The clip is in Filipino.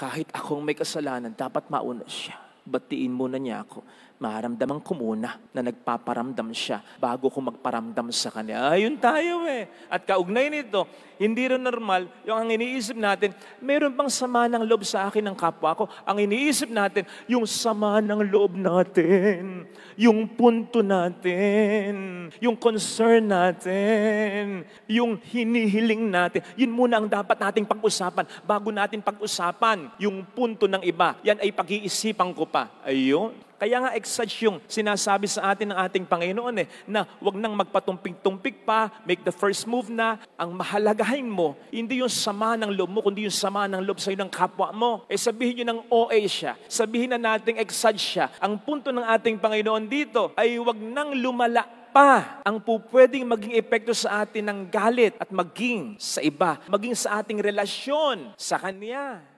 kahit akong may kasalanan, dapat mauna siya. Batiin muna niya ako. Maramdaman ko muna na nagpaparamdam siya bago ko magparamdam sa kanya. Ayun tayo At kaugnay nito, hindi rin normal yung ang iniisip natin, meron bang sama ng loob sa akin ng kapwa ko? Ang iniisip natin, yung sama ng loob natin, yung punto natin, yung concern natin, yung hinihiling natin. Yun muna ang dapat nating pag-usapan bago natin pag-usapan yung punto ng iba. Yan ay pag-iisipan ko pa. Ayun. Kaya nga exage yung sinasabi sa atin ng ating Panginoon na wag nang magpatumpik-tumpik pa, make the first move na. Ang mahalagahin mo, hindi yung sama ng loob mo, kundi yung sama ng loob sa'yo ng kapwa mo. Sabihin nyo ng OA siya, sabihin na nating exage siya. Ang punto ng ating Panginoon dito ay wag nang lumala pa ang pupwedeng maging epekto sa atin ng galit at maging sa iba, maging sa ating relasyon sa Kanya.